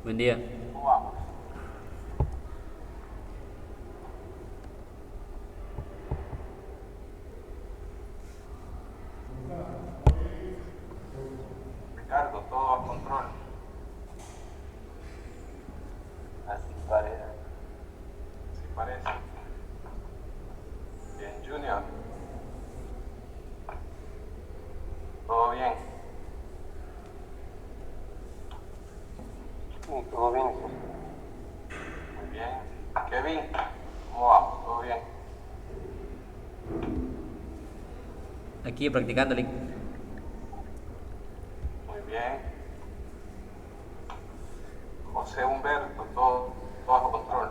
Buen día. Vamos. Ricardo, todo a control. Así parece. Así parece. Bien, Junior. Todo bien. Sí, todo bien. Muy bien. Kevin, ¿cómo vamos? ¿Todo bien? Aquí practicando. Muy bien. José Humberto, todo bajo control.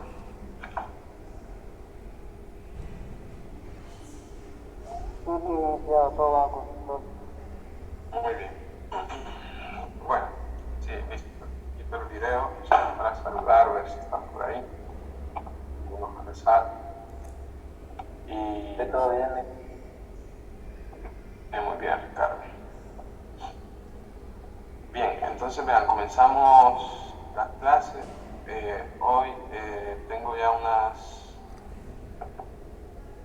Sí, sí, ya todo bajo control. Muy bien. Bueno, sí, listo. Quito el video para saludar, ver si están por ahí. Algunos a rezar. Y Todo bien. muy bien, Ricardo. Bien, entonces vean, comenzamos las clases. Hoy tengo ya unas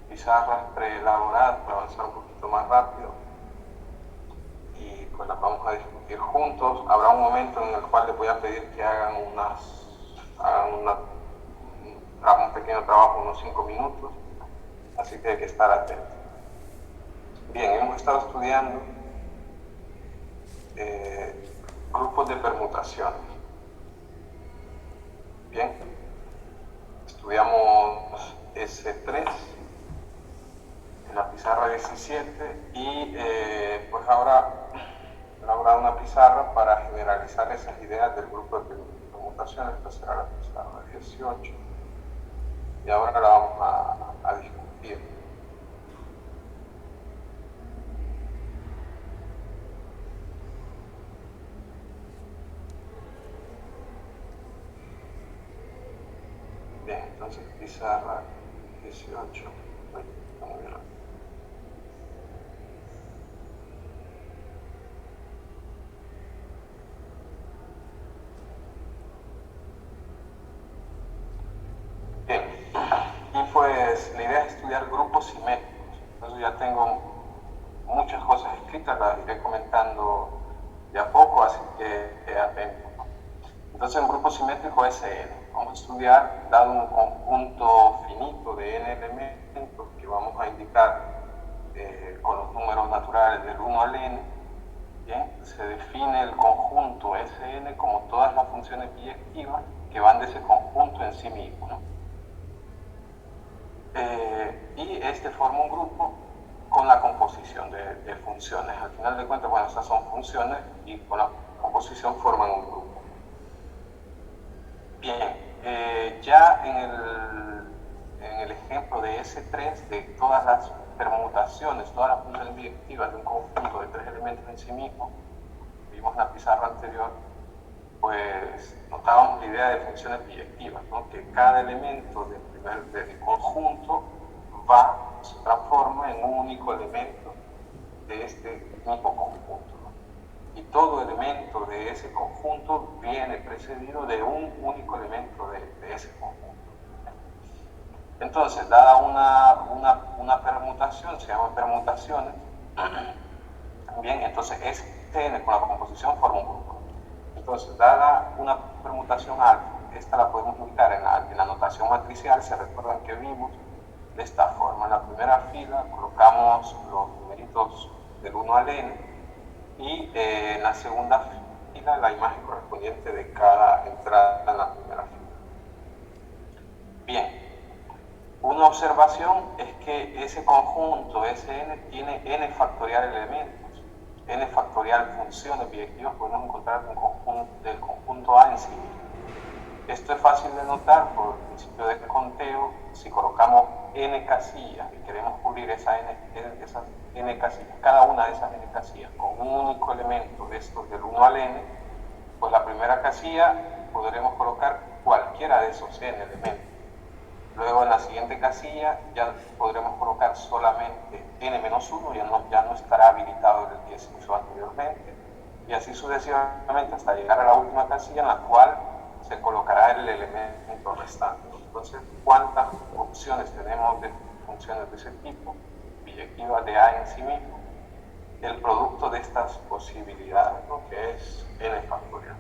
pizarras preelaboradas para avanzar un poquito más rápido y pues las vamos a discutir juntos. Habrá un momento en el cual les voy a pedir que hagan un pequeño trabajo, unos 5 minutos, así que hay que estar atentos. Bien, hemos estado estudiando grupos de permutaciones. Bien, estudiamos S3 en la pizarra 17 y pues ahora elaborar una pizarra para generalizar esas ideas del grupo de permutaciones. Esta será la pizarra 18 y ahora la vamos a discutir. Bien, entonces pizarra 18. Muy bien. Bien, y pues la idea es estudiar grupos simétricos. Entonces ya tengo muchas cosas escritas, las iré comentando de a poco, así que atento. Entonces en grupo simétrico SN vamos a estudiar, dado un conjunto finito de n elementos que vamos a indicar con los números naturales del 1 al n, ¿bien? Se define el conjunto Sn como todas las funciones biyectivas que van de ese conjunto en sí mismo, ¿no? Y este forma un grupo con la composición de funciones. Al final de cuentas, bueno, estas son funciones y con la composición forman un grupo. Bien, ya en el ejemplo de S3, de todas las permutaciones, todas las funciones biyectivas de un conjunto de 3 elementos en sí mismo, vimos en la pizarra anterior, pues notábamos la idea de funciones biyectivas, ¿no? Que cada elemento del conjunto se transforma en un único elemento de este mismo conjunto, ¿no? Y todo elemento de ese conjunto viene precedido de un único elemento de ese conjunto. Entonces, dada una permutación, se llama permutaciones, bien, entonces Sn con la composición forma un grupo. Entonces, dada una permutación alfa, esta la podemos indicar en la notación matricial. Se recuerdan que vimos de esta forma. En la primera fila colocamos los numeritos del 1 al n y en la segunda fila la imagen correspondiente de cada entrada en la primera fila. Bien, una observación es que ese conjunto Sn tiene n factorial elementos, n factorial funciones biyectivas podemos encontrar del conjunto A en sí mismo. Esto es fácil de notar por el principio de conteo. Si colocamos n casillas y queremos cubrir esas n casillas, cada una de esas n casillas con un único elemento de estos del 1 al n, pues la primera casilla podremos colocar cualquiera de esos n elementos. Luego en la siguiente casilla ya podremos colocar solamente n-1, ya no estará habilitado el que se usó anteriormente, y así sucesivamente hasta llegar a la última casilla en la cual se colocará el elemento restante. Entonces, ¿cuántas opciones tenemos de funciones de ese tipo? Biyectiva de A en sí mismo. El producto de estas posibilidades, ¿no? Que es n factorial.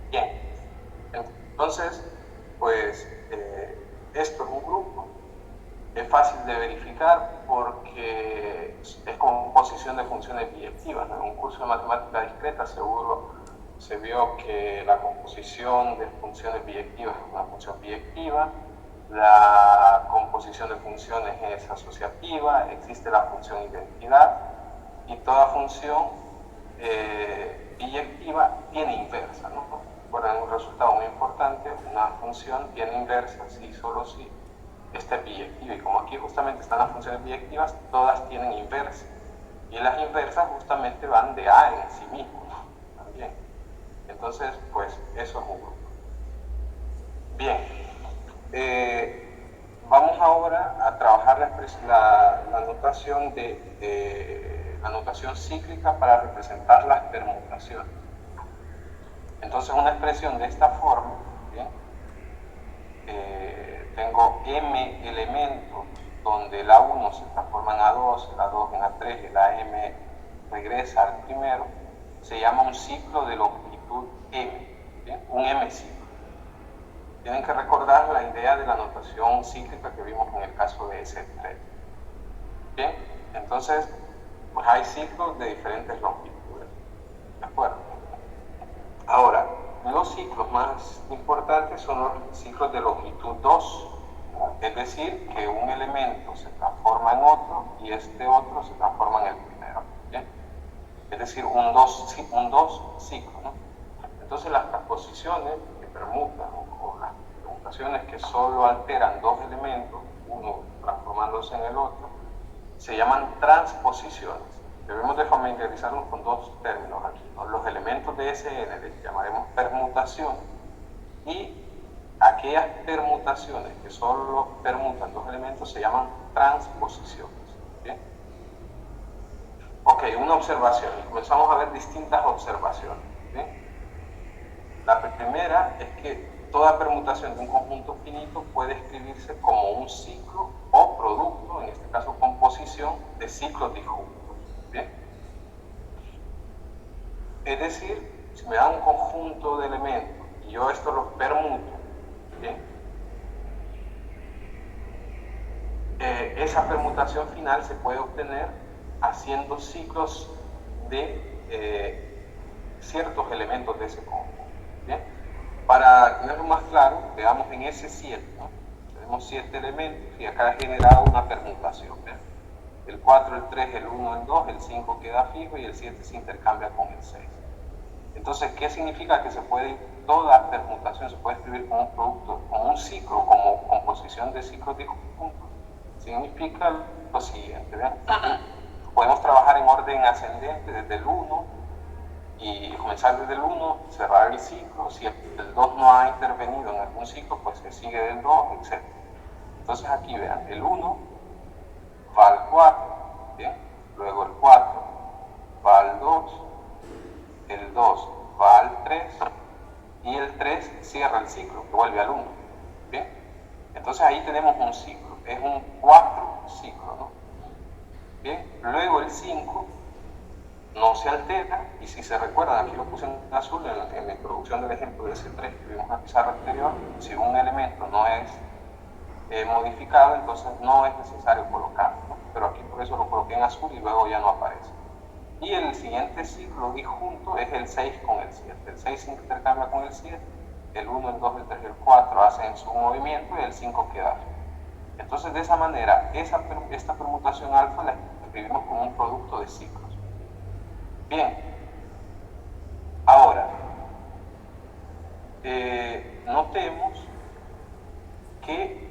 Bien, entonces, pues esto es un grupo. Es fácil de verificar porque es composición de funciones biyectivas, ¿no? En un curso de matemática discreta seguro se vio que la composición de funciones biyectivas es una función biyectiva, la composición de funciones es asociativa, existe la función identidad y toda función biyectiva tiene inversa, ¿no? Bueno, un resultado muy importante, una función tiene inversa si solo si esta es biyectiva, y como aquí justamente están las funciones biyectivas, todas tienen inversa, y las inversas justamente van de A en sí mismo, ¿no? También. Entonces, pues eso es un grupo. Bien, vamos ahora a trabajar la notación la notación cíclica para representar las permutaciones. Entonces, una expresión de esta forma, ¿bien? Tengo m elementos donde el A1 se transforma en A2, el A2 en A3, el AM regresa al primero, se llama un ciclo de longitud m, ¿bien? Un m ciclo. Tienen que recordar la idea de la notación cíclica que vimos en el caso de S3. Bien, entonces, pues hay ciclos de diferentes longitudes. ¿De acuerdo? Ahora, los ciclos más importantes son los ciclos de longitud 2, ¿no? Es decir, que un elemento se transforma en otro y este otro se transforma en el primero. ¿Bien? Es decir, un dos ciclo, ¿no? Entonces las transposiciones que permutan o las permutaciones que solo alteran dos elementos, uno transformándose en el otro, se llaman transposiciones. Debemos de familiarizarnos con dos términos aquí, ¿no? Los elementos de Sn les llamaremos permutaciones y aquellas permutaciones que solo permutan dos elementos se llaman transposiciones. ¿Bien? Ok, una observación. Comenzamos a ver distintas observaciones. ¿Bien? La primera es que toda permutación de un conjunto finito puede escribirse como un ciclo o producto, en este caso composición, de ciclos disjuntos. ¿Bien? Es decir, si me dan un conjunto de elementos y yo esto los permuto, ¿bien? Esa permutación final se puede obtener haciendo ciclos de ciertos elementos de ese conjunto. ¿Bien? Para tenerlo más claro, veamos en S7, ¿no? Tenemos 7 elementos y acá he generado una permutación. ¿Bien? El 4, el 3, el 1, el 2, el 5 queda fijo y el 7 se intercambia con el 6. Entonces, ¿qué significa? Que toda permutación se puede escribir como un producto, como un ciclo, como composición de ciclos disjuntos. Significa lo siguiente, ¿ven? Podemos trabajar en orden ascendente desde el 1 y comenzar desde el 1, cerrar el ciclo. Si el 2 no ha intervenido en algún ciclo, pues se sigue del 2, etc. Entonces aquí vean, el 1 va al 4, ¿bien? Luego el 4 va al 2, el 2 va al 3 y el 3 cierra el ciclo, que vuelve al 1. ¿Bien? Entonces ahí tenemos un ciclo, es un 4 ciclo, ¿no? Bien, luego el 5 no se altera y si se recuerdan, aquí lo puse en azul en la introducción del ejemplo de S3 que vimos en la pizarra anterior, si un elemento no es modificado, entonces no es necesario colocarlo, ¿no? Pero aquí por eso lo coloqué en azul y luego ya no aparece. Y el siguiente ciclo disjunto es el 6 con el 7. El 6 se intercambia con el 7, el 1, el 2, el 3 y el 4 hacen su movimiento y el 5 queda. Entonces, de esa manera, esta permutación alfa la escribimos como un producto de ciclos. Bien, ahora, notemos que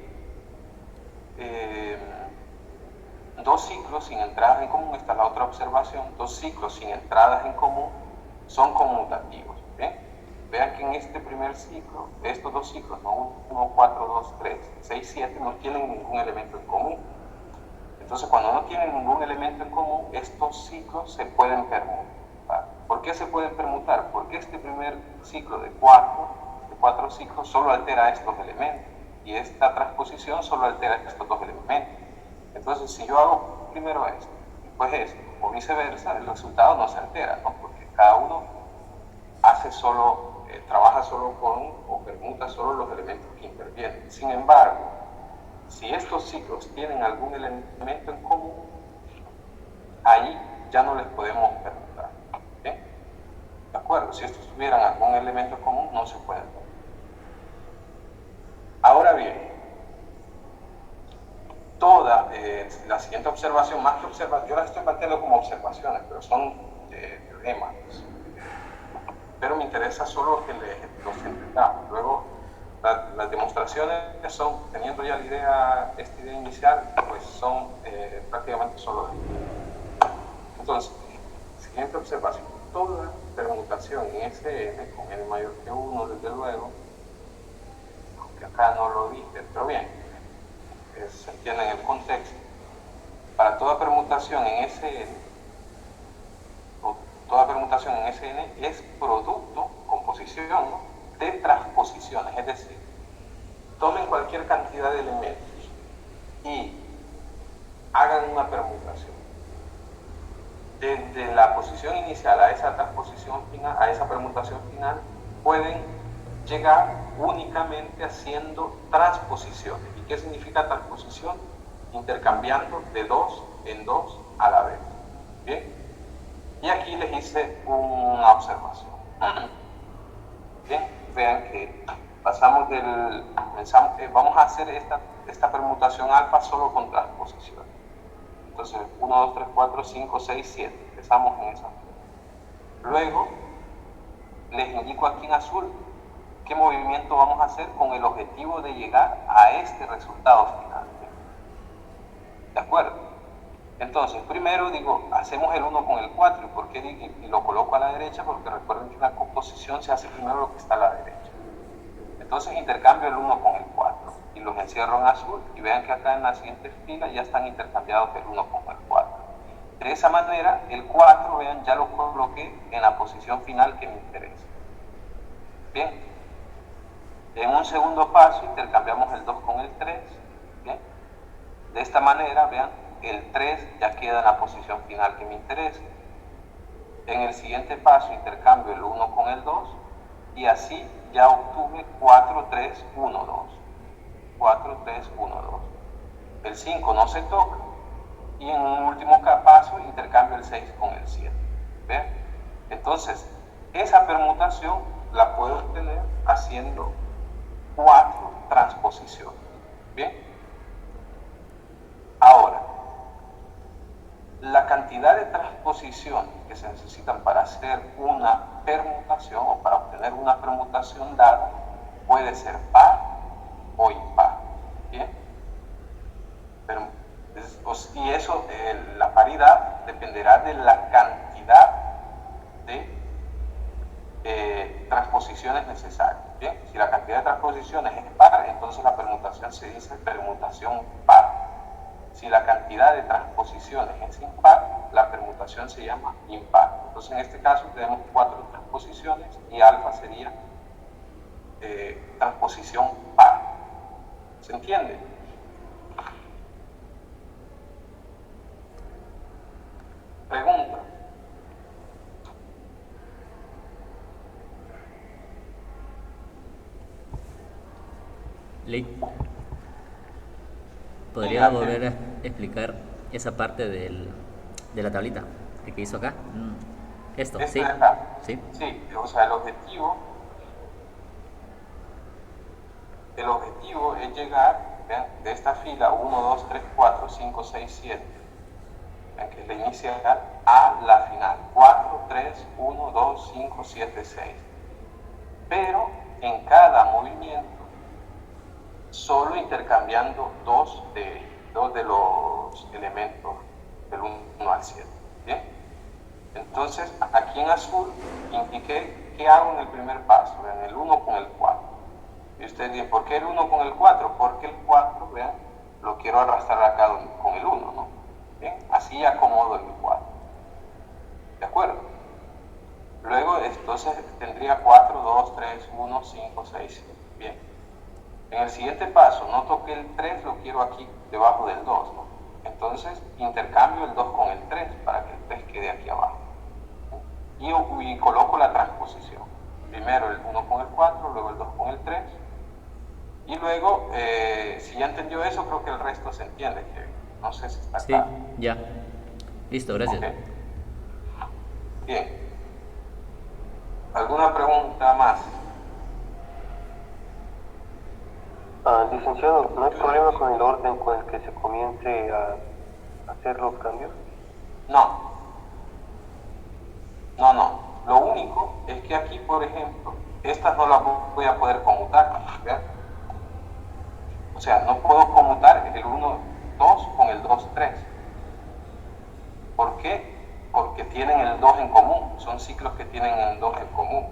dos ciclos sin entradas en común, esta es la otra observación, dos ciclos sin entradas en común son conmutativos. ¿Bien? Vean que en este primer ciclo, estos dos ciclos, ¿no? 1, 4, 2, 3, 6, 7, no tienen ningún elemento en común. Entonces, cuando no tienen ningún elemento en común, estos ciclos se pueden permutar. ¿Por qué se pueden permutar? Porque este primer ciclo de cuatro ciclos solo altera estos elementos y esta transposición solo altera estos dos elementos. Entonces, si yo hago primero esto, después esto, o viceversa, el resultado no se altera, ¿no? Porque cada uno hace solo, trabaja solo con o permuta solo los elementos que intervienen. Sin embargo, si estos ciclos tienen algún elemento en común, ahí ya no les podemos permutar. ¿Okay? ¿De acuerdo? Si estos tuvieran algún elemento en común, no se pueden permutar. Ahora bien, toda la siguiente observación, más que observación, yo las estoy planteando como observaciones, pero son teoremas. Pero me interesa solo que los entendamos. Luego, las demostraciones son, teniendo ya esta idea inicial, pues son prácticamente solo de. Entonces, siguiente observación. Toda permutación en Sn con n mayor que 1, desde luego, aunque acá no lo dije, pero bien, se entiende en el contexto. Para toda permutación en Sn, toda permutación en Sn es producto, composición, ¿no?, de transposiciones, es decir, tomen cualquier cantidad de elementos y hagan una permutación. Desde la posición inicial a esa transposición final, a esa permutación final, pueden llegar únicamente haciendo transposiciones. ¿Y qué significa transposición? Intercambiando de dos en dos a la vez. ¿Bien? Y aquí les hice una observación. Bien, vean que pasamos vamos a hacer esta permutación alfa solo con transposiciones. Entonces, 1, 2, 3, 4, 5, 6, 7. Empezamos en esa. Luego, les indico aquí en azul qué movimiento vamos a hacer con el objetivo de llegar a este resultado final. ¿De acuerdo? Entonces, primero digo, hacemos el 1 con el 4. ¿Por qué? Y lo coloco a la derecha, porque recuerden que en la composición se hace primero lo que está a la derecha. Entonces, intercambio el 1 con el 4 y los encierro en azul, y vean que acá en la siguiente fila ya están intercambiados el 1 con el 4. De esa manera, el 4, vean, ya lo coloqué en la posición final que me interesa. Bien. En un segundo paso, intercambiamos el 2 con el 3. Bien. De esta manera, vean, el 3 ya queda en la posición final que me interesa. En el siguiente paso, intercambio el 1 con el 2, y así ya obtuve 4, 3, 1, 2. 4, 3, 1, 2. El 5 no se toca. Y en un último paso, intercambio el 6 con el 7. ¿Ven? Entonces, esa permutación la puedo obtener haciendo 4 transposiciones. ¿Bien? Ahora, la cantidad de transposiciones que se necesitan para hacer una permutación o para obtener una permutación dada puede ser par o impar. ¿Bien? Y eso, la paridad dependerá de la cantidad de transposiciones necesarias. ¿Bien? Si la cantidad de transposiciones es par, entonces la permutación se dice permutación par. Si la cantidad de transposiciones es impar, la permutación se llama impar. Entonces, en este caso tenemos 4 transposiciones y alfa sería transposición par. ¿Se entiende? Pregunta. ¿Podría volver a explicar esa parte de la tablita que hizo acá? Esto, ¿sí? ¿Sí? Sí, o sea, el objetivo es llegar, vean, de esta fila 1, 2, 3, 4, 5, 6, 7, vean, que es la inicial, a la final, 4, 3, 1, 2, 5, 7, 6. Pero en cada movimiento, solo intercambiando dos de los elementos del 1 al 7. ¿Bien? Entonces, aquí en azul indiqué qué hago en el primer paso, en el 1 con el 4. Y ustedes dicen, ¿por qué el 1 con el 4? Porque el 4, vean, lo quiero arrastrar acá con el 1, ¿no? ¿Bien? Así acomodo el 4. ¿De acuerdo? Entonces tendría 4, 2, 3, 1, 5, 6, 7. Bien. En el siguiente paso, noto que el 3 lo quiero aquí debajo del 2, ¿no? Entonces intercambio el 2 con el 3 para que el 3 quede aquí abajo. Y coloco la transposición. Primero el 1 con el 4, luego el 2 con el 3. Y luego, si ya entendió eso, creo que el resto se entiende. Que no sé si está Sí, claro. ya. Listo, gracias. Ok. Bien. ¿Alguna pregunta más? Licenciado, ¿no hay problema con el orden con el que se comience a hacer los cambios? No. No, no. Lo único es que aquí, por ejemplo, estas no las voy a poder conmutar. ¿Vean? O sea, no puedo conmutar el 1, 2 con el 2, 3. ¿Por qué? Porque tienen el 2 en común. Son ciclos que tienen el 2 en común.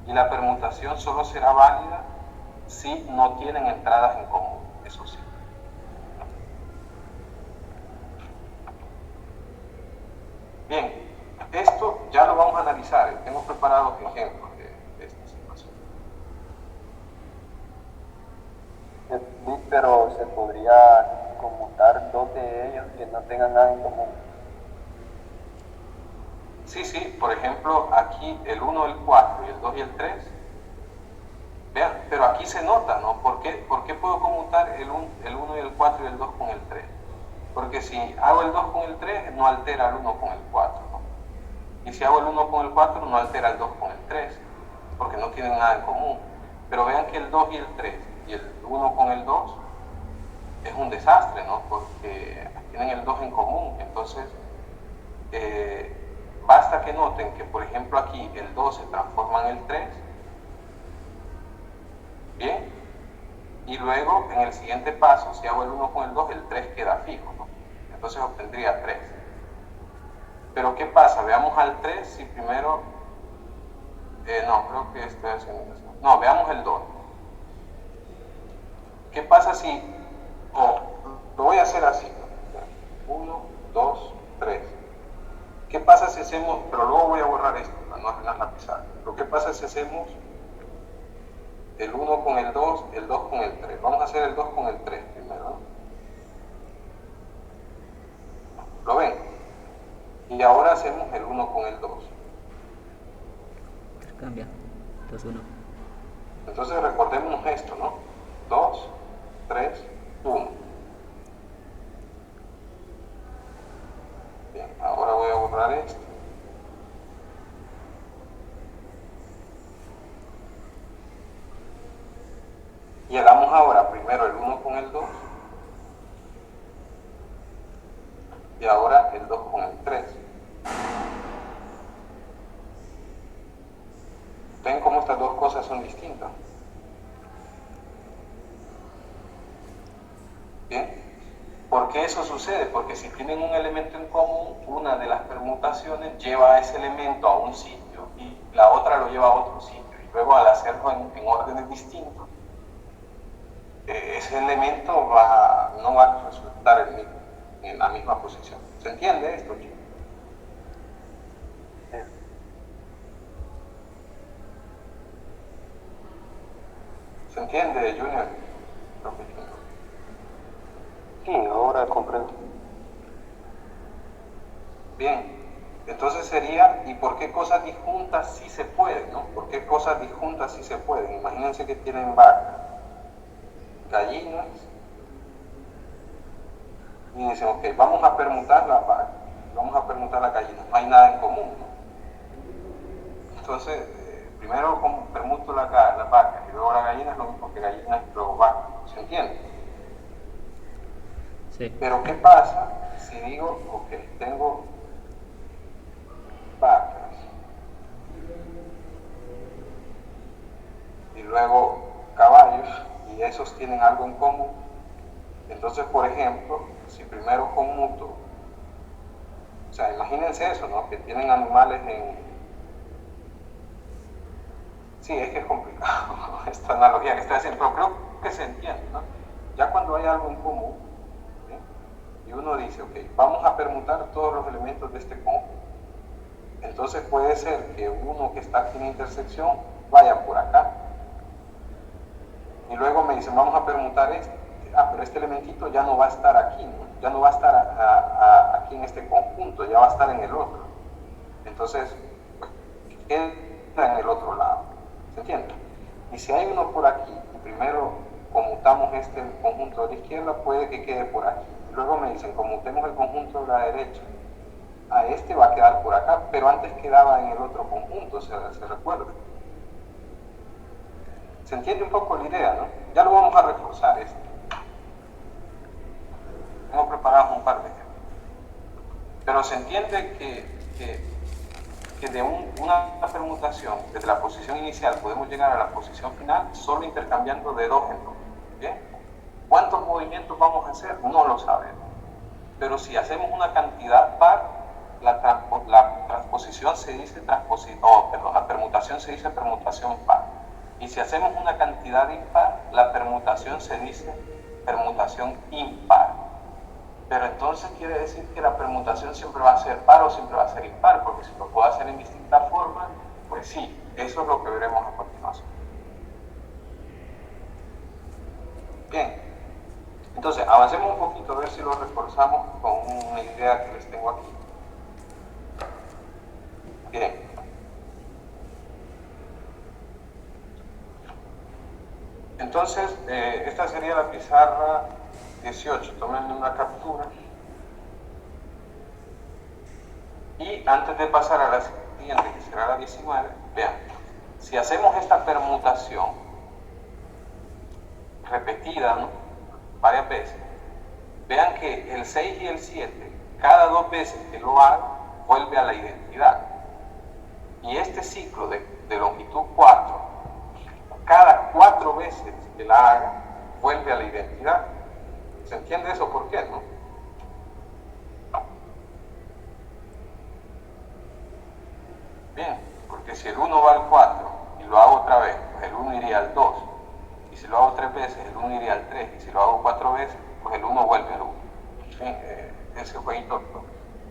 Y la permutación solo será válida si no tienen entradas en común. Eso sí. Bien. Esto ya lo vamos a analizar. Tengo preparados ejemplos de esta situación. Sí, pero se podría conmutar dos de ellos que no tengan nada en común. Sí, sí. Por ejemplo, aquí el 1, el 4 y el 2 y el 3. Vean, pero aquí se nota, ¿no? ¿Por qué puedo conmutar el 1 y el 4 y el 2 con el 3? Porque si hago el 2 con el 3, no altera el 1 con el 4, ¿no? Y si hago el 1 con el 4, no altera el 2 con el 3, porque no tienen nada en común. Pero vean que el 2 y el 3 y el 1 con el 2 es un desastre, ¿no? Porque tienen el 2 en común. Entonces, basta que noten que, por ejemplo, aquí el 2 se transforma en el 3. Bien. Y luego, en el siguiente paso, si hago el 1 con el 2, el 3 queda fijo, ¿no? Entonces obtendría 3. Pero ¿qué pasa? Veamos al 3 si primero... no, creo que estoy haciendo eso. No, veamos el 2. ¿Qué pasa si... lo voy a hacer así. 1, 2, 3. ¿Qué pasa si hacemos... Pero luego voy a borrar esto, para no arruinar la pizarra. Pero ¿qué pasa si hacemos el 1 con el 2, el 2 con el 3? Vamos a hacer el 2 con el 3 primero, ¿no? ¿Lo ven? Y ahora hacemos el 1 con el 2. Cambia. 2, 1. Entonces recordémonos esto, ¿no? 2, 3, 1. Bien, ahora voy a borrar esto. Y hagamos ahora primero el 1 con el 2. Y ahora el 2 con el 3. ¿Ven cómo estas dos cosas son distintas? ¿Bien? ¿Por qué eso sucede? Porque si tienen un elemento en común, una de las permutaciones lleva a ese elemento a un sitio y la otra lo lleva a otro sitio. Y luego al hacerlo en órdenes distintos, ese elemento no va a resultar en la misma posición. ¿Se entiende esto, chicos? ¿Se entiende, Junior? Sí, ahora comprendo. Bien, entonces sería, ¿y por qué cosas disjuntas sí se pueden, no? ¿Por qué cosas disjuntas sí se pueden? Imagínense que tienen vacas, gallinas, y dicen, ok, vamos a permutar las vacas, vamos a permutar las gallinas, no hay nada en común, ¿no? Entonces, primero permuto las vacas, y luego las gallinas, lo mismo que gallinas y luego vacas, ¿se entiende? Sí. Pero ¿qué pasa si digo, ok, tengo vacas y luego caballos y esos tienen algo en común? Entonces, por ejemplo, si primero conmuto, o sea, imagínense eso, ¿no? Que tienen animales en... Sí, es que es complicado esta analogía que estoy haciendo, pero creo que se entiende, ¿no? Ya cuando hay algo en común, y uno dice, ok, vamos a permutar todos los elementos de este conjunto. Entonces puede ser que uno que está aquí en la intersección vaya por acá. Y luego me dicen, vamos a permutar este. Pero este elementito ya no va a estar aquí, ¿no? Ya no va a estar aquí en este conjunto, ya va a estar en el otro. Entonces, queda en el otro lado. ¿Se entiende? Y si hay uno por aquí, y primero conmutamos este conjunto de la izquierda, puede que quede por aquí. Y luego me dicen, conmutemos el conjunto de la derecha. A este va a quedar por acá, pero antes quedaba en el otro conjunto, se recuerda. ¿Se entiende un poco la idea, no? Ya lo vamos a reforzar esto. Hemos preparado un par de ejemplos. Pero se entiende que de una permutación, desde la posición inicial, podemos llegar a la posición final solo intercambiando de dos en dos. ¿Bien? ¿Cuántos movimientos vamos a hacer? No lo sabemos. Pero si hacemos una cantidad par, la transposición se dice la permutación se dice permutación par. Y si hacemos una cantidad impar, la permutación se dice permutación impar. Pero entonces quiere decir que la permutación siempre va a ser par o siempre va a ser impar, porque si lo puedo hacer en distintas formas, pues sí, eso es lo que veremos a continuación. Bien, entonces avancemos un poquito a ver si lo reforzamos con una idea que les tengo aquí. Bien. Entonces, esta sería la pizarra 18, tomen una captura. Y antes de pasar a la siguiente, que será la 19, vean, si hacemos esta permutación repetida, ¿no?, varias veces, vean que el 6 y el 7, cada 2 veces que lo haga, vuelve a la identidad. Y este ciclo de longitud 4, cada 4 veces que la haga, vuelve a la identidad. ¿Se entiende eso? ¿Por qué, no? Bien, porque si el 1 va al 4 y lo hago otra vez, pues el 1 iría al 2. Y si lo hago 3 veces, el 1 iría al 3. Y si lo hago 4 veces, pues el 1 vuelve al 1. ¿Sí? Ese jueguito.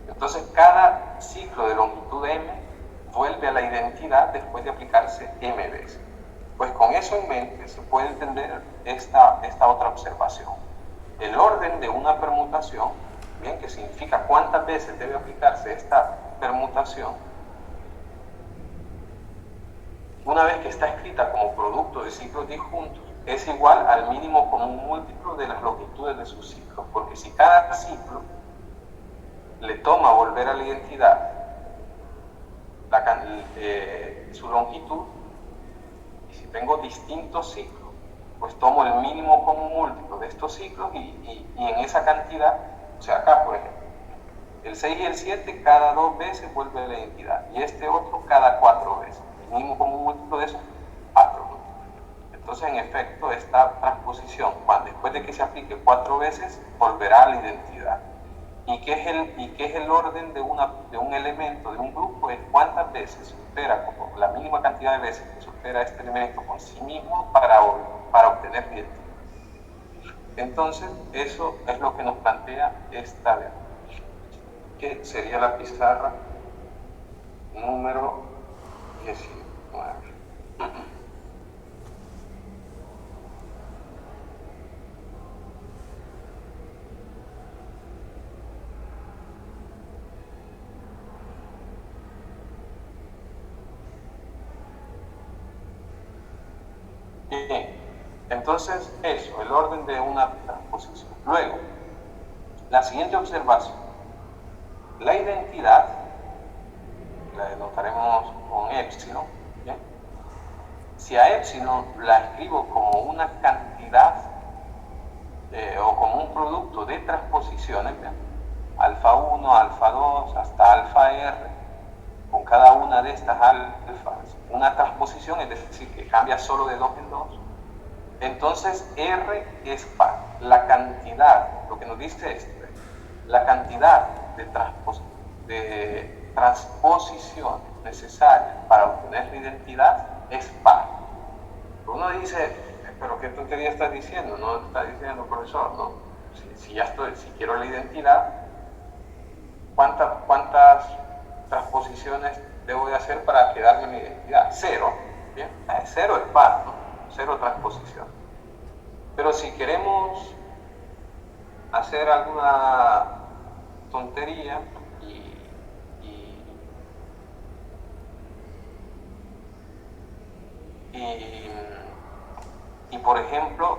Entonces, cada ciclo de longitud m vuelve a la identidad después de aplicarse m veces. Pues con eso en mente se puede entender esta otra observación. El orden de una permutación, bien, que significa cuántas veces debe aplicarse esta permutación, una vez que está escrita como producto de ciclos disjuntos, es igual al mínimo común múltiplo de las longitudes de sus ciclos, porque si cada ciclo le toma volver a la identidad su longitud, y si tengo distintos ciclos, pues tomo el mínimo común múltiplo de estos ciclos y en esa cantidad, o sea, acá por ejemplo, el 6 y el 7 cada 2 veces vuelve a la identidad, y este otro cada 4 veces. El mínimo común múltiplo de eso, 4. Entonces, en efecto, esta transposición, después de que se aplique 4 veces, volverá a la identidad. ¿Y qué es el orden de un elemento, de un grupo? Es cuántas veces supera, como la mínima cantidad de veces que supera este elemento con sí mismo para obtener la identidad. Entonces, eso es lo que nos plantea esta de aquí, que sería la pizarra número 19. Bien, entonces eso, el orden de una transposición. Luego, la siguiente observación, la identidad, la denotaremos con épsilon, ¿bien? Si a épsilon la escribo como una cantidad o como un producto de transposiciones, ¿bien?, alfa 1, alfa 2, hasta alfa r, con cada una de estas alfas, una transposición, es decir, que cambia solo de 2 en 2, entonces R es par. La cantidad, lo que nos dice esto, la cantidad de transposición necesaria para obtener la identidad es par. Uno dice, pero ¿qué tontería estás diciendo? No está diciendo, profesor, no. Si quiero la identidad, ¿cuántas transposiciones debo de hacer para quedarme mi identidad? Cero. ¿Bien? Cero es par, ¿no? Cero transposición. Pero si queremos hacer alguna tontería y por ejemplo,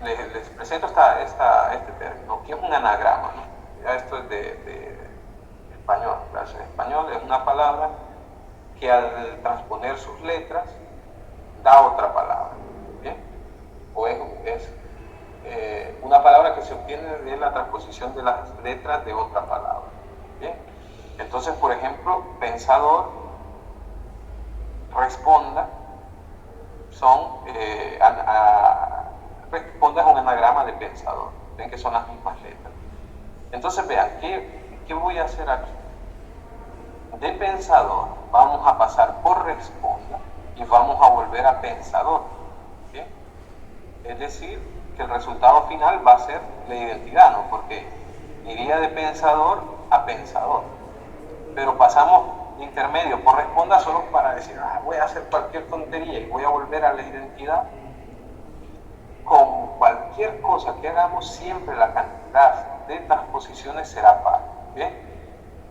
les presento este término, que es un anagrama, ¿no? Ya esto es de español. Clase de español es una palabra que al transponer sus letras da otra palabra. ¿Bien? O es una palabra que se obtiene de la transposición de las letras de otra palabra. ¿Bien? Entonces, por ejemplo, pensador, responda, responda es un anagrama de pensador. Ven que son las mismas letras. Entonces vean, ¿qué voy a hacer aquí? De pensador vamos a pasar por responda y vamos a volver a pensador. ¿Bien? Es decir, que el resultado final va a ser la identidad, ¿no? Porque iría de pensador a pensador. Pero pasamos intermedio por responda solo para decir, voy a hacer cualquier tontería y voy a volver a la identidad. Con cualquier cosa que hagamos, siempre la cantidad de transposiciones será par. ¿Bien?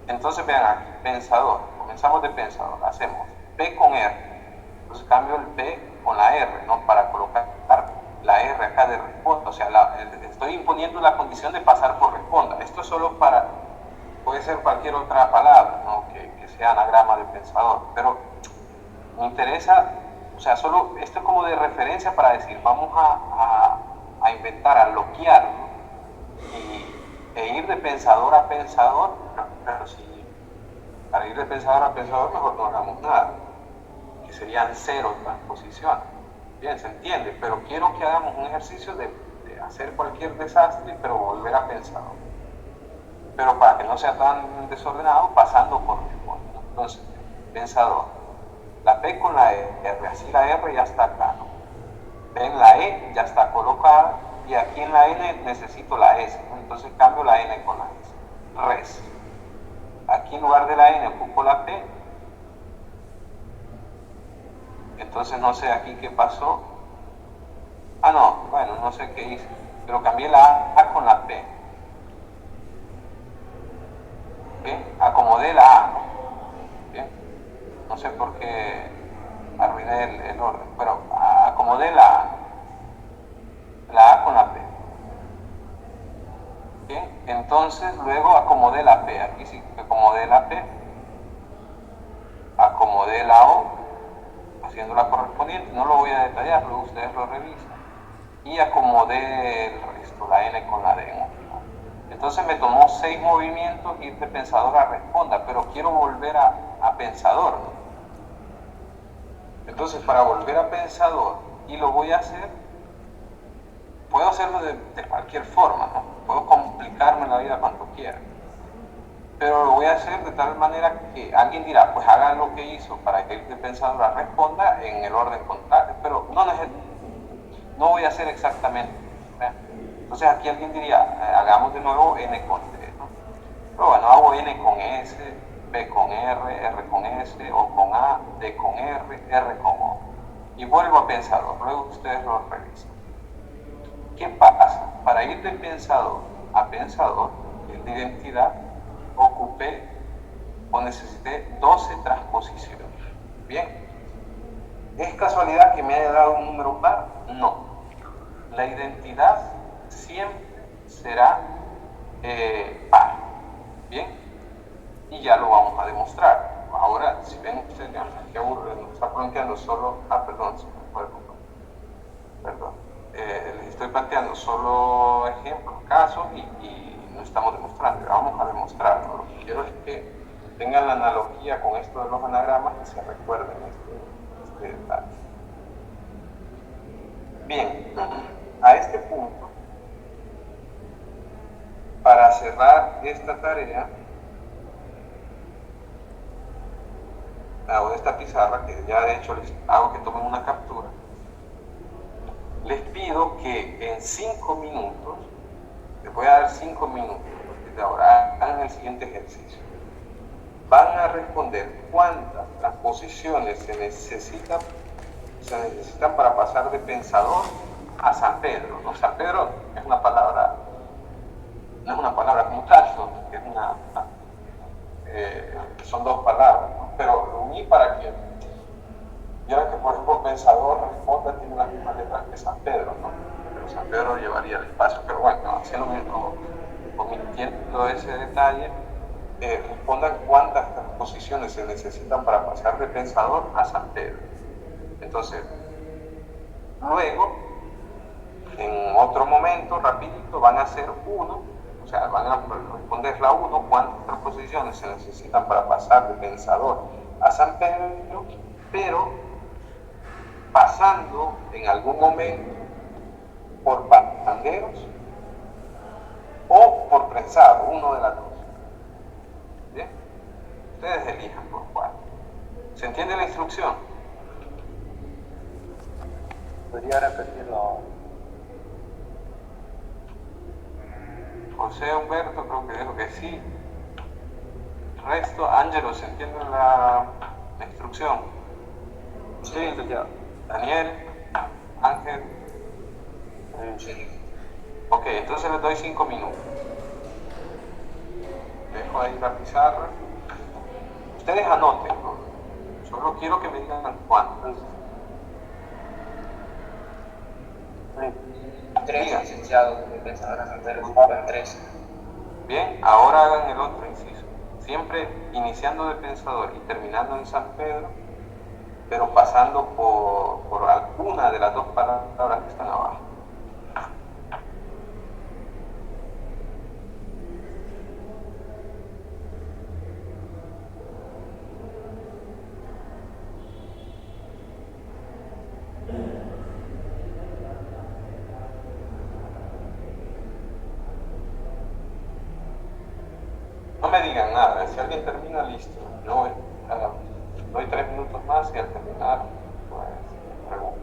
Entonces vean aquí, pensador, comenzamos de pensador, hacemos P con R, entonces cambio el P con la R, ¿no? Para colocar la R acá de responda, o sea, estoy imponiendo la condición de pasar por responda. Esto es solo puede ser cualquier otra palabra, ¿no? que sea anagrama de pensador, pero me interesa, o sea, solo esto es como de referencia para decir, vamos a inventar, a bloquear, ¿no? E ir de pensador a pensador, pero si para ir de pensador a pensador mejor no hagamos nada, que serían cero transposiciones. Bien, se entiende, pero quiero que hagamos un ejercicio de hacer cualquier desastre, pero volver a pensador. Pero para que no sea tan desordenado, pasando por responda. Entonces, pensador, la P con la R, así la R ya está acá, ¿no? Ven, la E ya está colocada y aquí en la N necesito la S, ¿no? Entonces cambio la N con la S. Res. Aquí en lugar de la N ocupo la P. Entonces no sé aquí qué pasó. Bueno, no sé qué hice, pero cambié la A con la P. ¿Bien? Acomodé la A. ¿Bien? No sé por qué arruiné el orden, pero acomodé la A con la P. ¿Bien? Entonces luego acomodé la P. Aquí sí acomodé la P. Acomodé la O, haciendo la correspondiente. No lo voy a detallar, luego ustedes lo revisan. Y acomodé el resto, la N con la D en un final. Entonces me tomó 6 movimientos ir de pensador a responda, pero quiero volver a pensador, ¿no? Entonces para volver a pensador, y lo voy a hacer, puedo hacerlo de cualquier forma, ¿no? Puedo complicarme la vida cuanto quiera, pero lo voy a hacer de tal manera que alguien dirá, pues haga lo que hizo para que ir de pensador a responda en el orden contrario, pero no voy a hacer exactamente. Entonces aquí alguien diría, hagamos de nuevo N con D, ¿no? Pero bueno, hago N con S, P con R, R con S, O con A, D con R, R con O. Y vuelvo a pensador, luego ustedes lo revisan. ¿Qué pasa? Para ir de pensador a pensador, el de identidad, ocupé o necesité 12 transposiciones. Bien. ¿Es casualidad que me haya dado un número par? No. La identidad siempre será par. Bien. Y ya lo vamos a demostrar. Ahora, si ven ustedes, qué aburrido, nos está planteando solo. Perdón, si me puede comprar. Perdón. Les estoy planteando solo ejemplos, casos y no estamos demostrando. Vamos a demostrarlo. Lo que quiero es que tengan la analogía con esto de los anagramas y se recuerden este detalle. Bien, a este punto, para cerrar esta tarea, hago esta pizarra, que ya de hecho les hago que tomen una captura. Les pido que en 5 minutos, les voy a dar 5 minutos, desde ahora hagan el siguiente ejercicio. van a responder cuántas transposiciones se necesitan para pasar de pensador a San Pedro, ¿no? San Pedro es una palabra, no es una palabra como tal, ¿no? Son dos palabras, ¿no? Pero lo uní para que vieran que, por ejemplo, pensador responda tiene las mismas letras que San Pedro, ¿no? Pero San Pedro llevaría el espacio, pero bueno, haciendo mismo, omitiendo ese detalle, respondan cuántas transposiciones se necesitan para pasar de pensador a San Pedro. Entonces, luego, en otro momento, rapidito, van a hacer uno, o sea, van a responder la uno, cuántas transposiciones se necesitan para pasar de pensador a San Pedro, pero pasando en algún momento por panderos o por prensado, uno de las dos. ¿Bien? Ustedes elijan por cuál. ¿Se entiende la instrucción? ¿Podría repetirlo? José Humberto creo que dijo que sí. El resto, Ángelo, ¿se entiende la instrucción? Sí, ya. Daniel, Ángel. Sí. Ok, entonces les doy 5 minutos. Dejo ahí la pizarra. Ustedes anoten, ¿no? Solo quiero que me digan cuántas. Tres, licenciado, de pensadora San Pedro, ocupan 3. Bien, ahora hagan el otro inciso. Siempre iniciando de pensador y terminando en San Pedro, pero pasando por alguna de las dos palabras que están abajo. No me digan nada, si alguien termina, listo. Yo doy 3 minutos más y al terminar, pues, pregunto.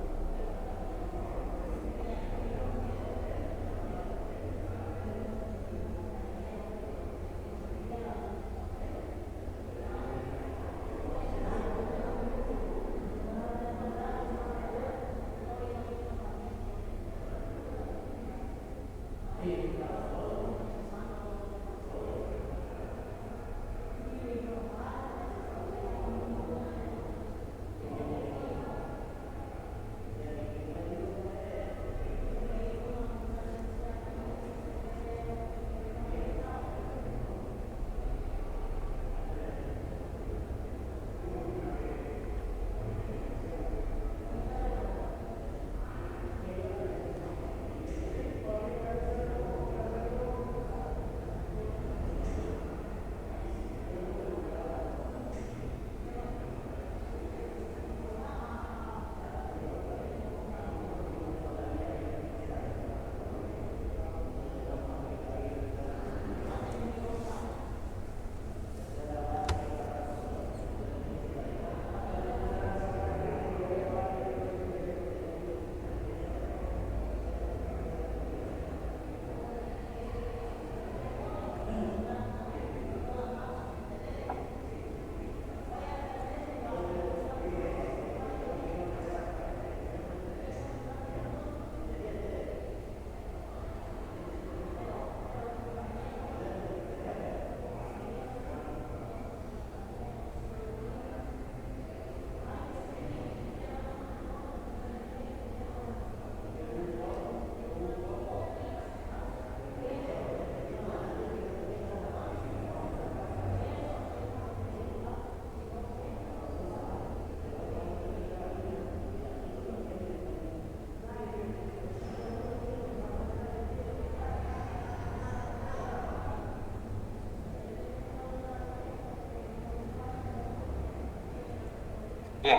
Bien.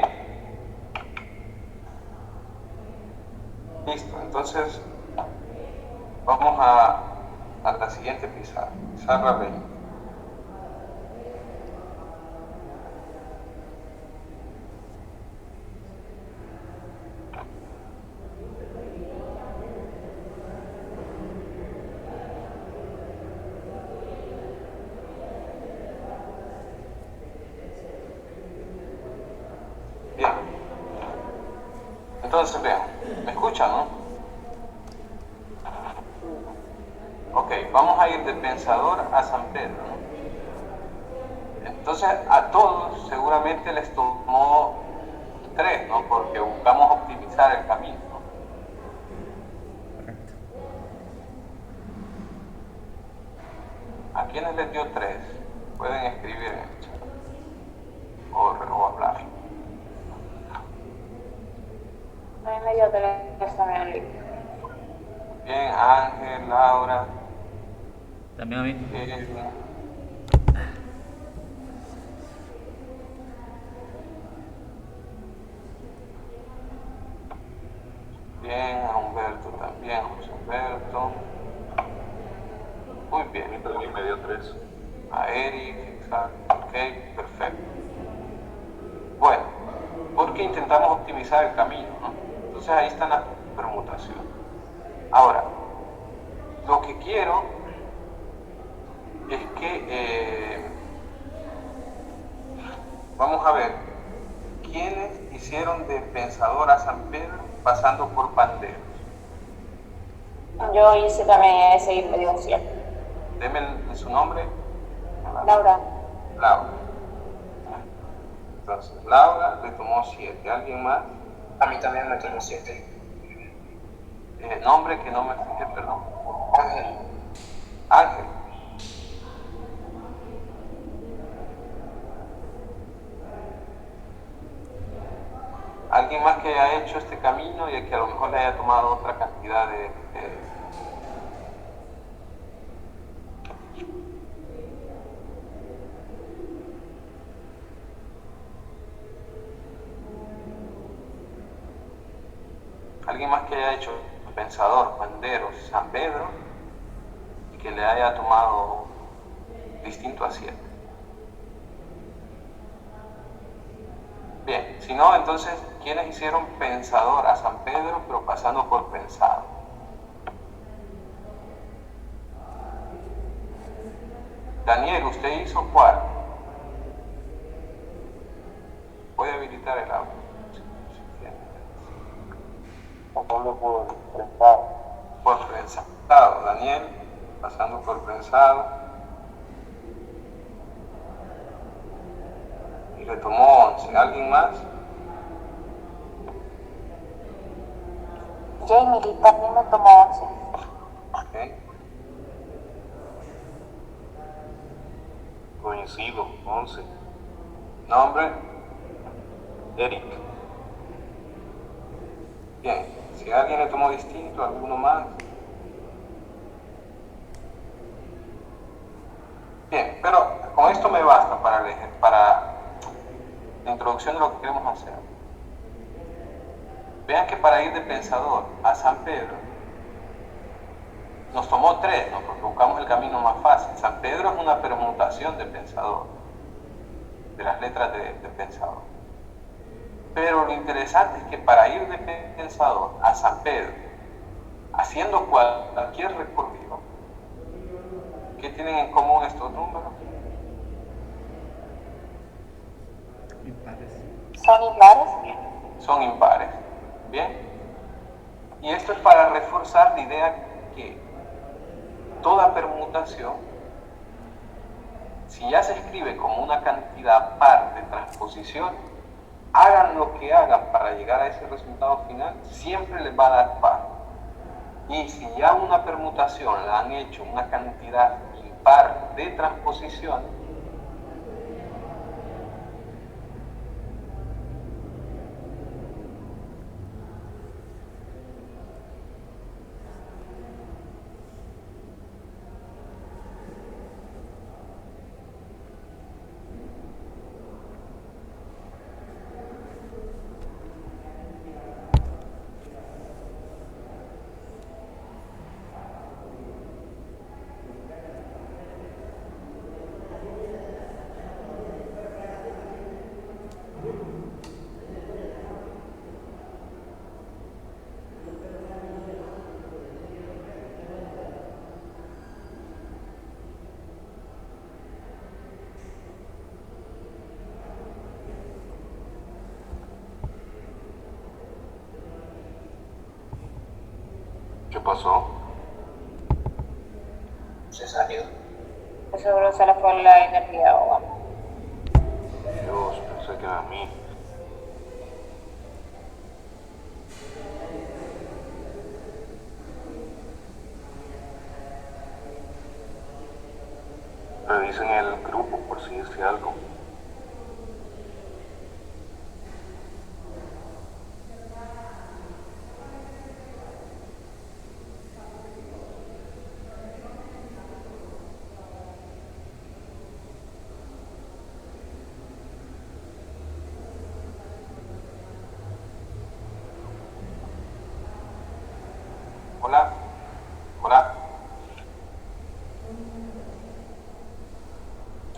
Listo, entonces vamos a la siguiente pizarra. Pizarra 20. Entonces, vean, ¿me escuchan, no? Ok, vamos a ir de Pensador a San Pedro, ¿no? Entonces, a todos seguramente les tomó 3, ¿no? Porque buscamos optimizar el camino, ¿no? Correcto. ¿A quiénes les dio 3? Pueden escribir en el chat o hablar. A mí me dio 3 también, Luis. Bien, Ángel, Laura. También a mí. Bien, a Humberto también, José Humberto. Muy bien. A mí también me dio 3. A Eric, exacto. Ok, perfecto. Bueno, porque intentamos optimizar el camino, ¿no? Entonces ahí están las permutaciones. Ahora, lo que quiero es que vamos a ver quiénes hicieron de Pensador a San Pedro pasando por Panderos. Yo hice también ese y me dio 7. Deme su nombre. Laura. Laura. Entonces, Laura le tomó 7. ¿Alguien más? A mí también me tomó 7. Nombre que no me fijé, perdón. Ángel. Ángel. Alguien más que haya hecho este camino y que a lo mejor le haya tomado otra cantidad de alguien más que haya hecho Pensador, Panderos, San Pedro y que le haya tomado distinto a 7. Bien, si no, entonces, ¿quiénes hicieron Pensador a San Pedro pero pasando por Pensado? Daniel, ¿usted hizo cuál? Voy a habilitar el audio. Pasando por Pensado. Por Pensado, Daniel, pasando por Pensado. Y le tomó 11. ¿Alguien más? Jamie también me tomó 11. Ok. Coincido, 11. Nombre. Eric. Bien. Si alguien le tomó distinto, alguno más. Bien, pero con esto me basta para la introducción de lo que queremos hacer. Vean que para ir de Pensador a San Pedro nos tomó 3, ¿no? Porque buscamos el camino más fácil. San Pedro es una permutación de Pensador, de las letras de Pensador. Pero lo interesante es que para ir de Pensador a San Pedro, haciendo cualquier recorrido, ¿qué tienen en común estos números? Impares. ¿Son impares? Son impares. ¿Bien? Y esto es para reforzar la idea que toda permutación, si ya se escribe como una cantidad par de transposiciones, hagan lo que hagan para llegar a ese resultado final, siempre les va a dar par. Y si ya una permutación la han hecho una cantidad impar de transposiciones, pasó? Se salió. Seguro se le fue la energía o algo. Dios, pensé que era a mí. Revisen el grupo por si dice algo. Hola, hola.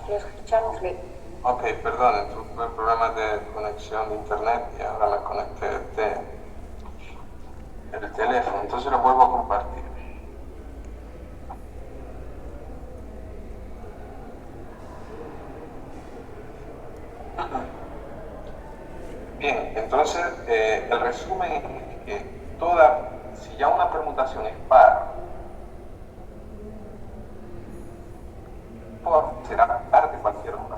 Lo escuchamos, Lee. Ok, perdón, tuve problemas de conexión de internet y ahora me conecté el teléfono, entonces lo vuelvo a compartir. Bien, entonces el resumen es que si ya una permutación es par, será par de cualquier otra.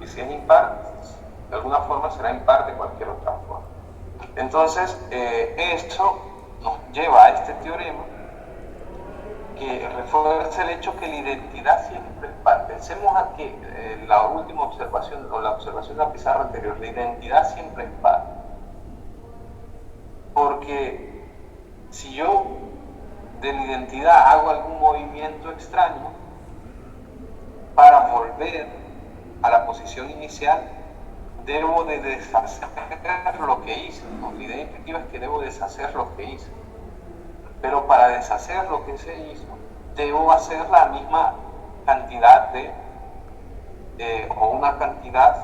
Y si es impar, de alguna forma será impar de cualquier otra forma. Entonces, esto nos lleva a este teorema que refuerza el hecho que la identidad siempre es par. Pensemos a que la última observación o la observación de la pizarra anterior, la identidad siempre es par. Porque si yo de la identidad hago algún movimiento extraño para volver a la posición inicial, debo de deshacer lo que hice, ¿no? La idea intuitiva es que debo deshacer lo que hice, pero para deshacer lo que se hizo debo hacer la misma cantidad o una cantidad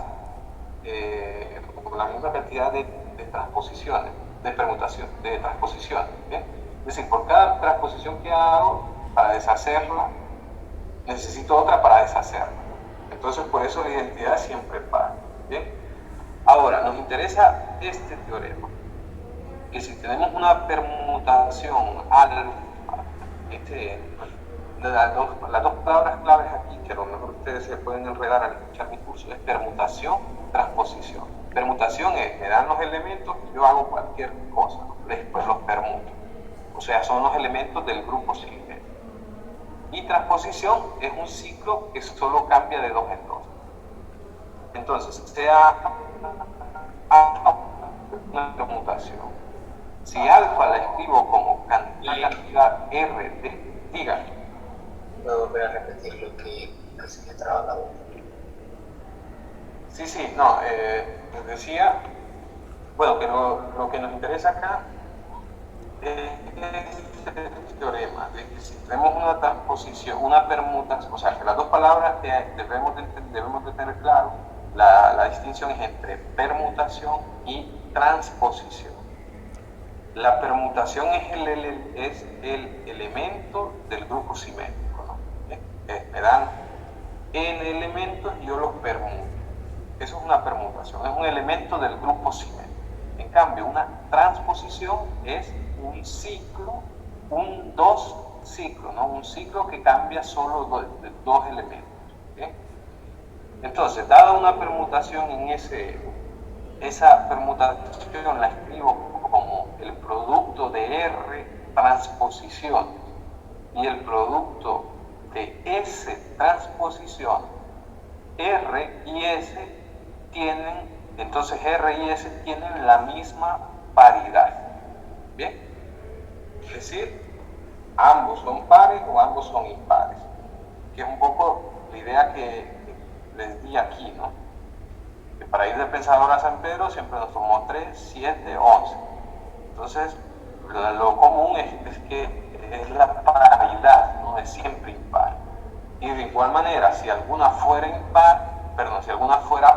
o la misma cantidad de transposiciones, de permutación, de transposiciones, ¿bien? Es decir, por cada transposición que hago para deshacerla necesito otra para deshacerla. Entonces, por eso la identidad siempre es par. ¿Bien? Ahora, nos interesa este teorema, que si tenemos una permutación alfa, las dos palabras claves aquí, que a lo mejor ustedes se pueden enredar al escuchar mi curso, es permutación, transposición. Permutación es, me dan los elementos y yo hago cualquier cosa, después los permuto. O sea, son los elementos del grupo simétrico. Y transposición es un ciclo que solo cambia de 2 en 2. Entonces, sea una permutación. Si alfa la escribo como cantidad R de, diga. ¿Puedo volver a repetir lo que casi me traba la boca? Sí, no, les decía, bueno, que lo que nos interesa acá es este teorema de que si tenemos una transposición, una permutación, o sea, que las dos palabras que debemos de tener claro, la distinción es entre permutación y transposición. La permutación es el elemento del grupo simétrico, ¿no? Me dan n elementos y yo los permuto. Eso es una permutación, es un elemento del grupo simétrico. En cambio, una transposición es un ciclo, dos ciclos, ¿no? Un ciclo que cambia solo dos elementos. ¿Okay? Entonces, dada una permutación en esa permutación la escribo como el producto de R transposiciones y el producto de S transposición. R y S tienen, entonces R y S tienen la misma paridad. ¿Bien? Es decir, ambos son pares o ambos son impares, que es un poco la idea que les di aquí, ¿no? Que para ir de Pensador a San Pedro siempre nos tomó 3, 7, 11. Entonces, lo común es que es la paridad, no es siempre impar. Y de igual manera, si alguna fuera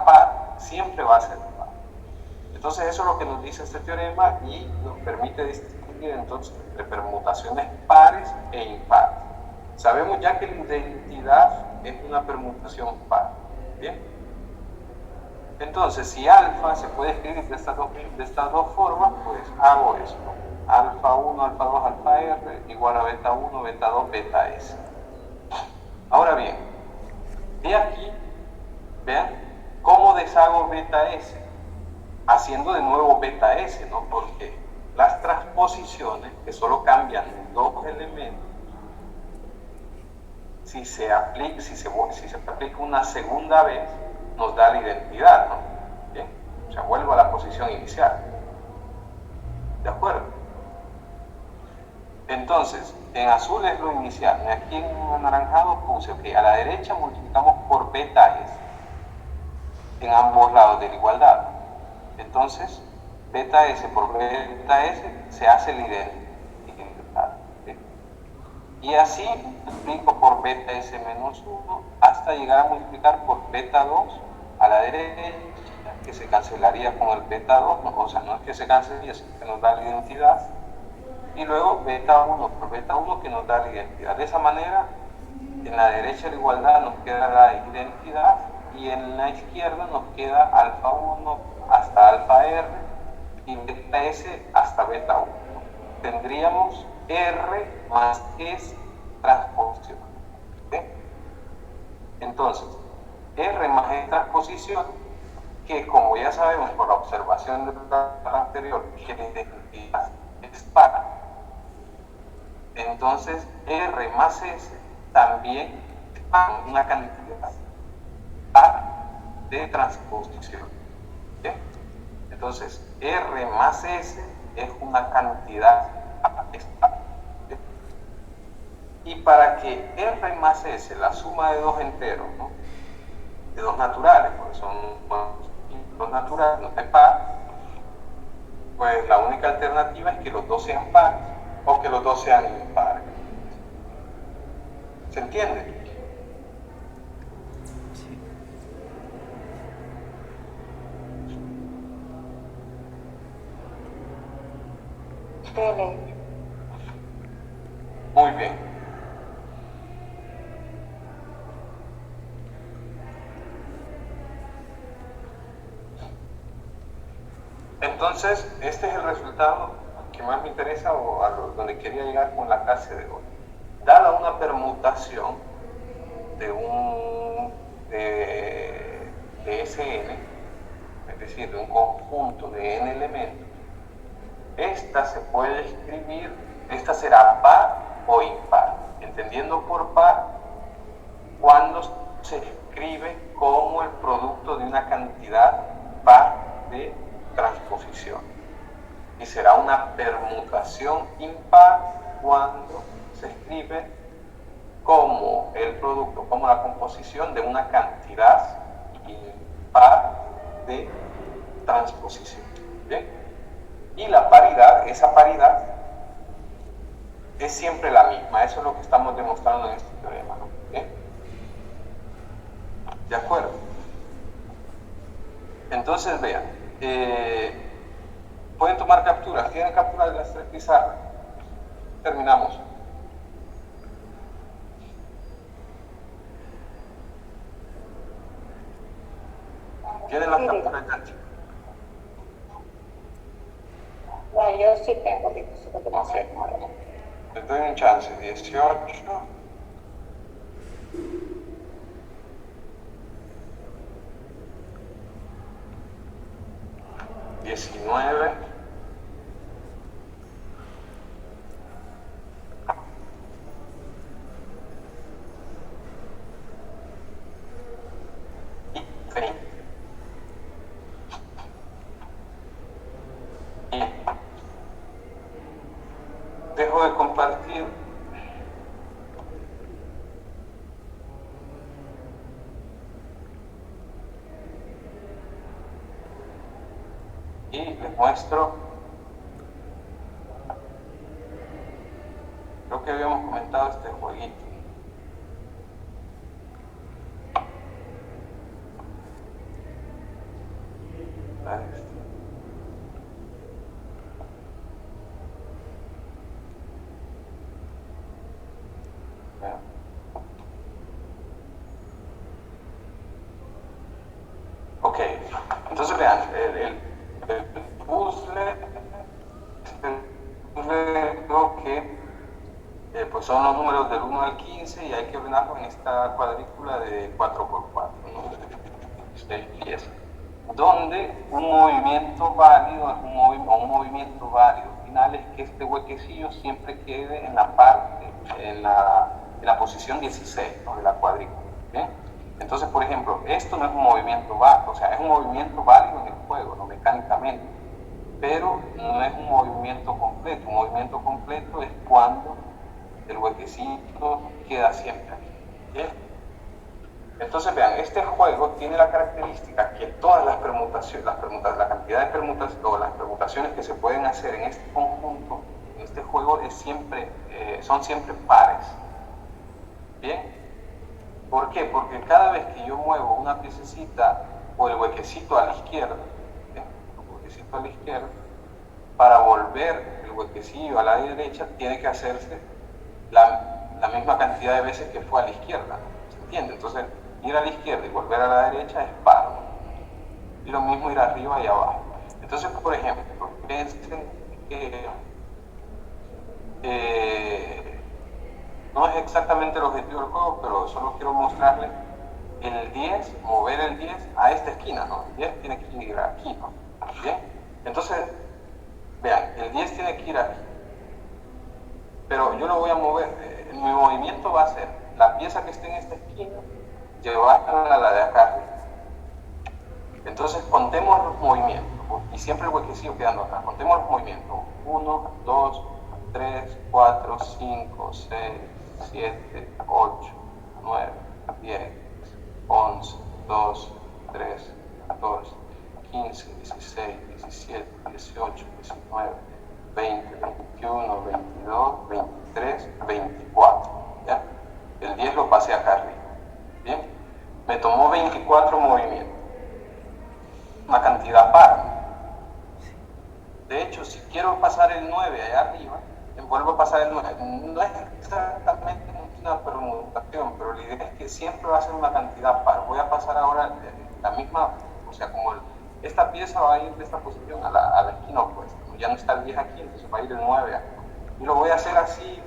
par, siempre va a ser par. Entonces, eso es lo que nos dice este teorema y nos permite distinguir entonces entre permutaciones pares e impares. Sabemos ya que la identidad es una permutación par. ¿Bien? Entonces, si alfa se puede escribir de estas dos formas, pues hago esto. alfa 1, alfa 2, alfa R igual a beta 1, beta 2, beta S. Ahora bien, de aquí, vean cómo deshago beta S, haciendo de nuevo beta S, ¿no? Porque las transposiciones, que solo cambian dos elementos, si se aplica una segunda vez, nos da la identidad, ¿no? ¿Bien? O sea, vuelvo a la posición inicial. ¿De acuerdo? Entonces, en azul es lo inicial. Aquí en anaranjado puse, ok, a la derecha multiplicamos por beta S en ambos lados de la igualdad. Entonces, beta S por beta S se hace la identidad. ¿Sí? Y así multiplico por beta S menos 1 hasta llegar a multiplicar por beta 2 a la derecha, que se cancelaría con el beta 2, no, o sea, no es que se cancele, sino que nos da la identidad. Y luego beta 1 por beta 1 que nos da la identidad. De esa manera, en la derecha de la igualdad nos queda la identidad y en la izquierda nos queda alfa 1 hasta alfa R y beta S hasta beta 1. Tendríamos R más S transposición. ¿Sí? Entonces, R más S transposición, que como ya sabemos por la observación del anterior, que la identidad es par, entonces R más S también es una cantidad par de transposición. ¿Sí? Entonces R más S es una cantidad par. ¿Sí? Y para que R más S, la suma de dos enteros, ¿no? De dos naturales, porque son dos naturales, no es par, pues la única alternativa es que los dos sean pares o que los dos sean impares. ¿Se entiende? Sí. Excelente. Muy bien. Entonces, este es el resultado que más me interesa o a donde quería llegar con la clase de hoy. Dada una permutación de Sn, es decir, de un conjunto de n elementos, esta se puede escribir, esta será par o impar, entendiendo por par cuando se escribe como el producto de una cantidad par de transposición, y será una permutación impar cuando se escribe como el producto, como la composición de una cantidad impar de transposición. ¿Bien? Y la paridad, esa paridad es siempre la misma. Eso es lo que estamos demostrando en este teorema, ¿no? ¿Bien? ¿De acuerdo? Entonces, vean, pueden tomar capturas. ¿Tienen capturas de las tres pizarras? Terminamos. ¿Tienen las capturas ya, chicos? No, yo sí tengo que hacer. Les doy un chance. 18. 19. 20. Dejo de compartir. Y les muestro. Creo que habíamos comentado este jueguito. Ok, entonces vean, el puzzle pues son los números del 1 al 15 y hay que ordenarlos en esta cuadrícula de 4x4, ¿no? 6 piezas. Donde un movimiento válido es un movimiento válido final es que este huequecillo siempre quede en la parte, en la posición 16, ¿no? De la cuadrícula. ¿Bien? Entonces, por ejemplo, esto no es un movimiento válido, o sea, es un movimiento válido en el juego, no mecánicamente, pero no es un movimiento completo. Un movimiento completo es cuando el huequecito queda siempre aquí. ¿Bien? Entonces, vean, este juego tiene la característica que todas las permutaciones, la cantidad de permutaciones o las permutaciones que se pueden hacer en este conjunto, en este juego, son siempre pares. ¿Bien? ¿Por qué? Porque cada vez que yo muevo una piececita o el huequecito a la izquierda, ¿bien? El huequecito a la izquierda, para volver el huequecillo a la derecha, tiene que hacerse la misma cantidad de veces que fue a la izquierda. ¿Se entiende? Entonces, ir a la izquierda y volver a la derecha es par, ¿no? Y lo mismo ir arriba y abajo. Entonces, por ejemplo, piensen que no es exactamente el objetivo del juego, pero solo quiero mostrarles el 10, mover el 10 a esta esquina, ¿no? El 10 tiene que ir aquí, ¿no? ¿Bien? Entonces, vean, el 10 tiene que ir aquí. Pero yo lo voy a mover, mi movimiento va a ser la pieza que esté en esta esquina, llevarla a la de acá arriba. Entonces, contemos los movimientos, y siempre el huequecillo quedando acá. Contemos los movimientos. 1, 2, 3, 4, 5, 6, 7, 8, 9, 10, 11, 12, 13, 14, 15, 16, 17, 18, 19, 20, 21, 22, 23, 24. ¿Ya? El 10 lo pasé acá arriba. ¿Bien? Me tomó 24 movimientos. Una cantidad par. De hecho, si quiero pasar el 9 allá arriba, vuelvo a pasar el 9. No es exactamente una permutación, pero la idea es que siempre va a ser una cantidad par. Voy a pasar ahora la misma, o sea, como esta pieza va a ir de esta posición a la esquina opuesta. Ya no está el 10 aquí, entonces va a ir el 9 aquí. Y lo voy a hacer así,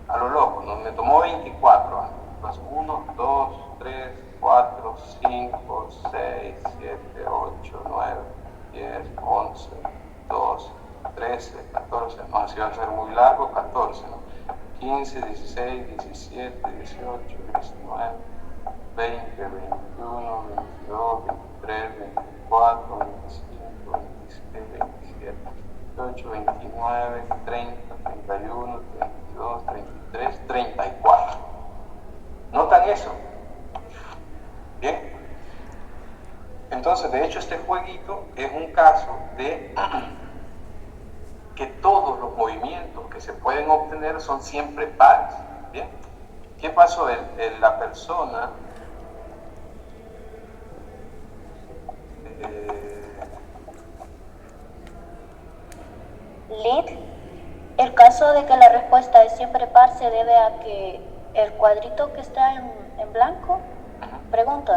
a lo loco, ¿no? Me tomó 24 años. Entonces, 1, 2, 3, 4, 5, 6, 7, 8, 9, 10, 11, 12, 13, 14, no, así va a ser muy largo, 14, ¿no? 15, 16, 17, 18, 19, 20, 21, 22, 23, 24, 25, 26, 27, 28, 29, 30, 31, 32, 33, 34. ¿Notan eso? Bien. Entonces, de hecho, este jueguito es un caso de que todos los movimientos que se pueden obtener son siempre pares. ¿Bien? ¿Qué pasó? La persona Lead, el caso de que la respuesta es siempre par se debe a que el cuadrito que está en blanco, pregunto,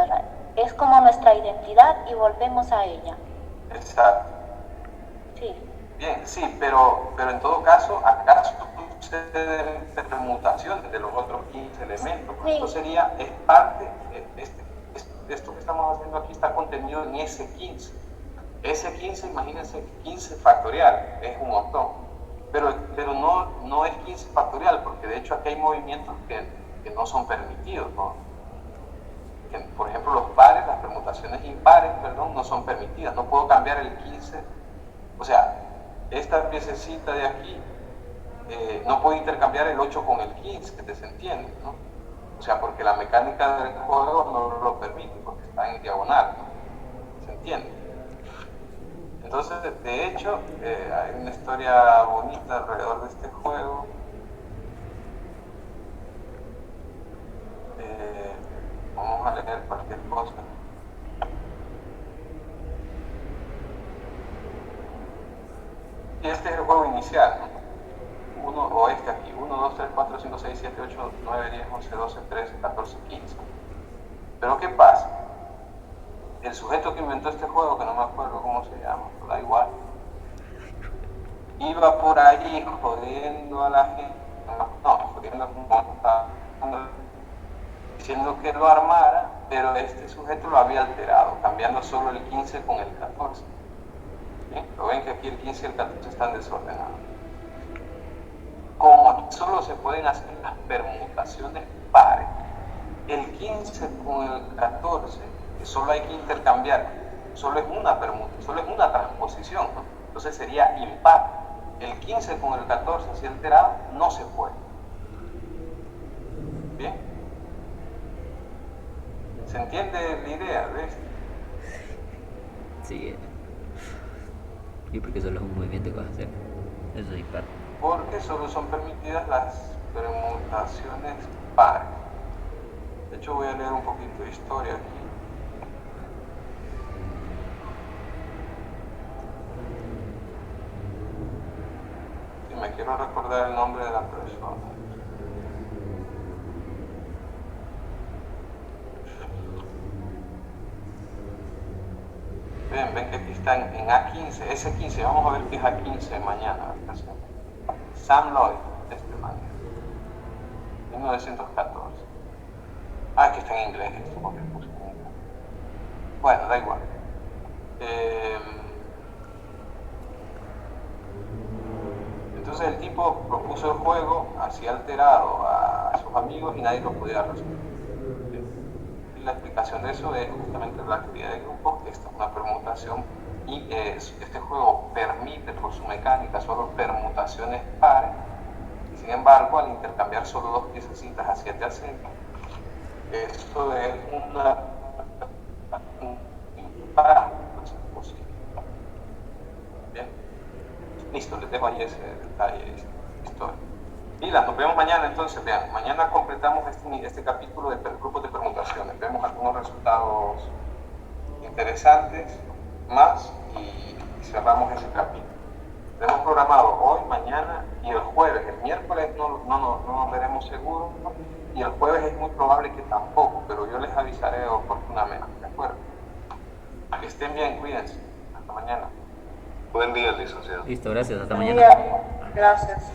es como nuestra identidad y volvemos a ella. Exacto. Sí. Bien, sí, pero en todo caso, ¿acaso suceden permutaciones de los otros 15 elementos? Sí. Esto sería, es parte, esto que estamos haciendo aquí está contenido en S15. S15, imagínense, 15 factorial, es un montón. Pero no es 15 factorial, porque de hecho aquí hay movimientos que no son permitidos, ¿no? Que, por ejemplo, los pares, las permutaciones impares, perdón, no son permitidas. No puedo cambiar el 15, o sea, esta piececita de aquí, no puedo intercambiar el 8 con el 15, que se entiende, ¿no? O sea, porque la mecánica del juego no lo permite, porque está en diagonal, ¿no? ¿Se entiende? Entonces, de hecho, hay una historia bonita alrededor de este juego. Vamos a leer cualquier cosa. Y este es el juego inicial, ¿no? O este aquí, 1, 2, 3, 4, 5, 6, 7, 8, 9, 10, 11, 12, 13, 14, 15. Pero ¿qué pasa? El sujeto que inventó este juego, que no me acuerdo cómo se llama, pero da igual, iba por ahí jodiendo a la gente, viendo cómo estaba diciendo que lo armara, pero este sujeto lo había alterado, cambiando solo el 15 con el 14. ¿Bien? Lo ven que aquí el 15 y el 14 están desordenados. Como aquí solo se pueden hacer las permutaciones pares, el 15 con el 14, que solo hay que intercambiar, solo es una permuta, solo es una transposición, ¿no? Entonces sería impar. El 15 con el 14 así alterado no se puede. ¿Bien? ¿Se entiende la idea de esto? Sí. Y porque solo es un movimiento que vas a hacer. Eso es impar. Porque solo son permitidas las permutaciones pares. De hecho, voy a leer un poquito de historia aquí. Y me quiero recordar el nombre de la persona. Ven que aquí están en A15, S15, vamos a ver qué es A15 mañana. Sam Lloyd, de este manera, 1914. Ah, que está en inglés esto, porque puse en inglés. Bueno, da igual. Entonces el tipo propuso el juego así alterado a sus amigos y nadie lo podía resolver. Y la explicación de eso es justamente la actividad de grupo, que esta es una permutación y este juego permite por su mecánica solo permutaciones pares. Y sin embargo, al intercambiar solo dos piececitas a 7 a 6, esto es una impar posible. Bien, listo, les dejo ahí ese detalle, esa historia. Y nos vemos mañana entonces. Vean, mañana completamos este capítulo de grupos de permutaciones. Vemos algunos resultados interesantes más y cerramos ese capítulo. Tenemos programado hoy, mañana y el jueves. El miércoles no nos veremos seguro, ¿no? Y el jueves es muy probable que tampoco, pero yo les avisaré oportunamente, ¿de acuerdo? Que estén bien, cuídense. Hasta mañana. Buen día, licenciado. Listo, gracias. Hasta Buen mañana. día. Gracias.